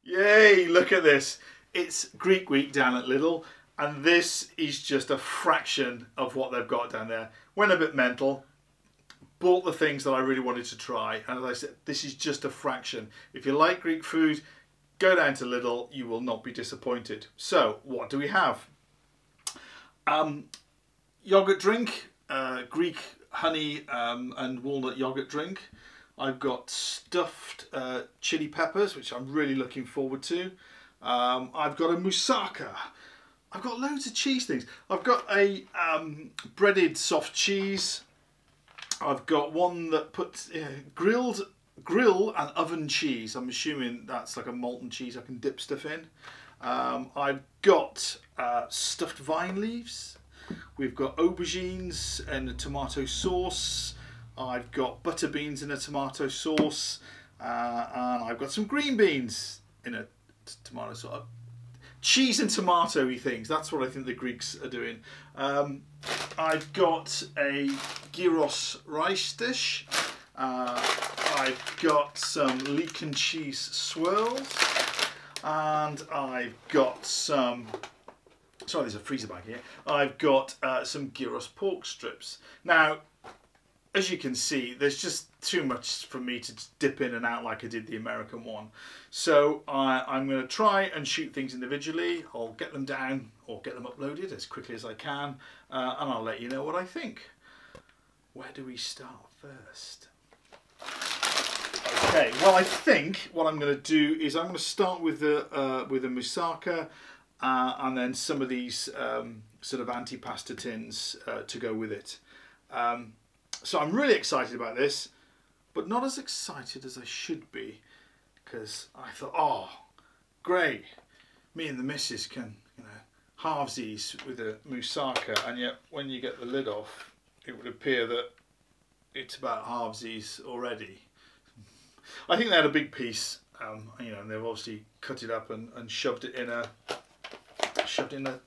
Yay, look at this. It's Greek Week down at Lidl, and this is just a fraction of what they've got down there. Went a bit mental, bought the things that I really wanted to try, and as I said, this is just a fraction. If you like Greek food, go down to Lidl, you will not be disappointed. So, what do we have? Yogurt drink, Greek honey and walnut yogurt drink. I've got stuffed chili peppers, which I'm really looking forward to. I've got a moussaka. I've got loads of cheese things. I've got a breaded soft cheese. I've got one that puts grill and oven cheese. I'm assuming that's like a molten cheese I can dip stuff in. I've got stuffed vine leaves. We've got aubergines and a tomato sauce. I've got butter beans in a tomato sauce, and I've got some green beans in a tomato sauce. Cheese and tomato-y things, that's what I think the Greeks are doing. I've got a gyros rice dish. I've got some leek and cheese swirls, and I've got some, sorry, there's a freezer bag here. I've got some gyros pork strips. Now, as you can see, there's just too much for me to dip in and out like I did the American one. So I'm going to try and shoot things individually. I'll get them down or get them uploaded as quickly as I can, and I'll let you know what I think. Where do we start first? Okay, well, I think what I'm going to do is I'm going to start with the moussaka and then some of these sort of antipasta tins to go with it. So I'm really excited about this, but not as excited as I should be, because I thought, oh, great, me and the missus can, you know, halvesies with a moussaka, and yet when you get the lid off, it would appear that it's about halvesies already. I think they had a big piece, you know, and they've obviously cut it up and shoved it in a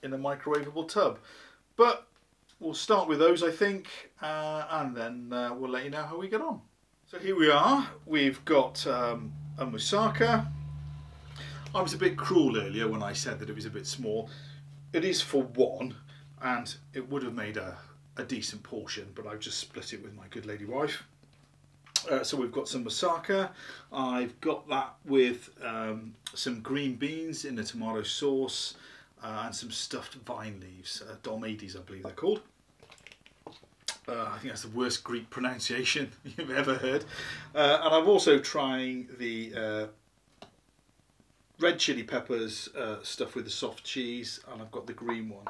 microwavable tub, but we'll start with those, I think, and then we'll let you know how we get on. So here we are. We've got a moussaka. I was a bit cruel earlier when I said that it was a bit small. It is for one, and it would have made a decent portion, but I've just split it with my good lady wife. So we've got some moussaka. I've got that with some green beans in a tomato sauce, and some stuffed vine leaves, dolmades I believe they're called. I think that's the worst Greek pronunciation you've ever heard. And I'm also trying the red chili peppers stuffed with the soft cheese, and I've got the green one.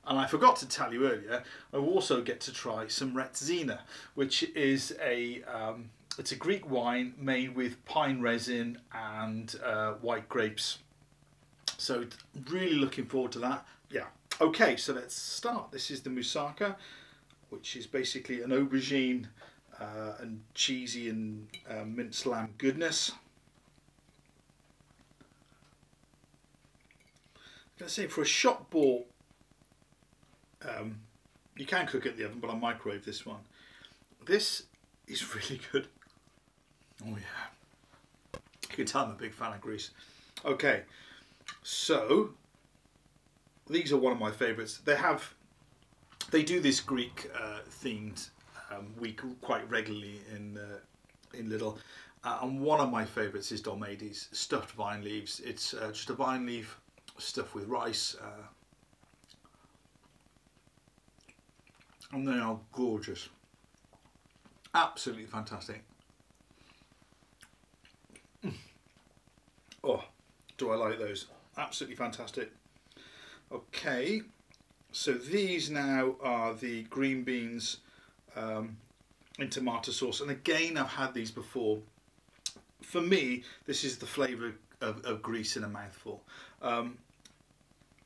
And I forgot to tell you earlier, I also get to try some retsina, which is it's a Greek wine made with pine resin and white grapes. So really looking forward to that. Yeah. Okay, so let's start. This is the moussaka, which is basically an aubergine and cheesy and minced lamb goodness. I'm going to say for a shop bought, you can cook it in the oven, but I microwave this one. This is really good. Oh yeah. You can tell I'm a big fan of grease. Okay. So these are one of my favourites. They do this Greek themed week quite regularly in Lidl, and one of my favourites is dolmades, stuffed vine leaves. It's just a vine leaf stuffed with rice, and they are gorgeous, absolutely fantastic. Oh, do I like those? Absolutely fantastic. Okay, so these now are the green beans in tomato sauce, and again I've had these before. For me, this is the flavour of grease in a mouthful.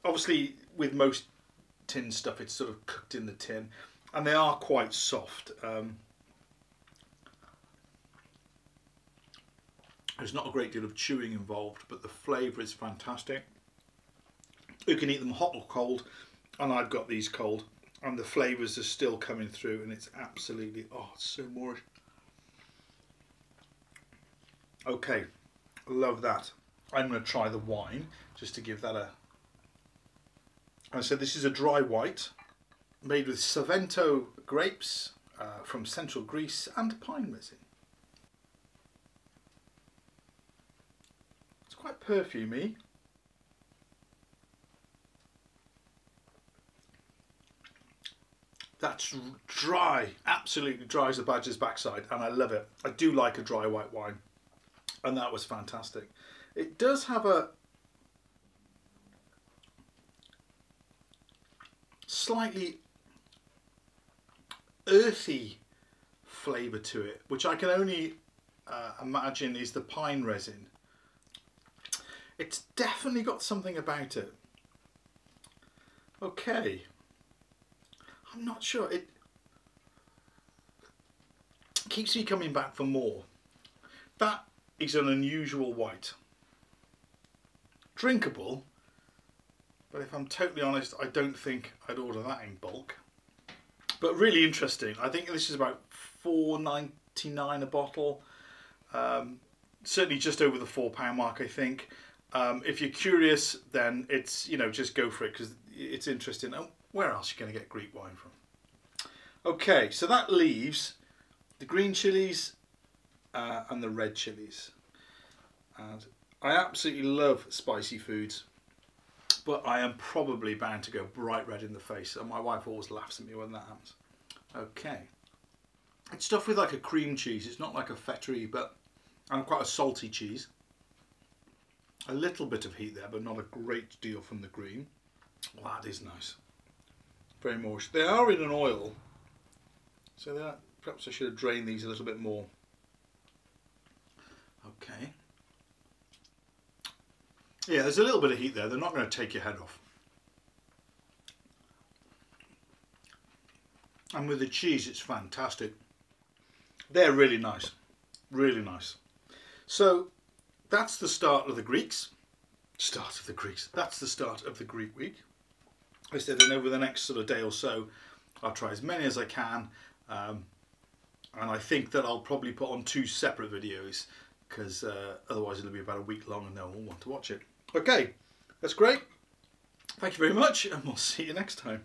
Obviously with most tin stuff it's sort of cooked in the tin, and they are quite soft. There's not a great deal of chewing involved, but the flavour is fantastic. You can eat them hot or cold, and I've got these cold, and the flavours are still coming through, and it's absolutely, oh, it's so moorish. Okay, love that. I'm going to try the wine just to give that a... And so this is a dry white made with Savento grapes from central Greece and pine resin. It's quite perfumey. That's dry, absolutely dry as a badger's backside, and I love it. I do like a dry white wine, and that was fantastic. It does have a slightly earthy flavour to it, which I can only imagine is the pine resin. It's definitely got something about it. Okay. I'm not sure. It keeps me coming back for more. That is an unusual white. Drinkable, but if I'm totally honest, I don't think I'd order that in bulk. But really interesting. I think this is about £4.99 a bottle. Certainly just over the £4 mark, I think. If you're curious, then it's, you know, just go for it because it's interesting. Oh, where else are you going to get Greek wine from? Okay, so that leaves the green chilies and the red chilies. And I absolutely love spicy foods, but I am probably bound to go bright red in the face, and my wife always laughs at me when that happens. Okay. It's stuffed with like a cream cheese. It's not like a feta, but and quite a salty cheese. A little bit of heat there, but not a great deal from the green. Well, that is nice. Very moist. They are in an oil, so that perhaps I should have drained these a little bit more. Okay. Yeah, there's a little bit of heat there. They're not going to take your head off. And with the cheese, it's fantastic. They're really nice. Really nice. So that's the start of the Greeks. Start of the Greeks. That's the start of the Greek week. I said, and over the next sort of day or so, I'll try as many as I can. And I think that I'll probably put on 2 separate videos because otherwise it'll be about a week long and they'll all want to watch it. Okay, that's great. Thank you very much, and we'll see you next time.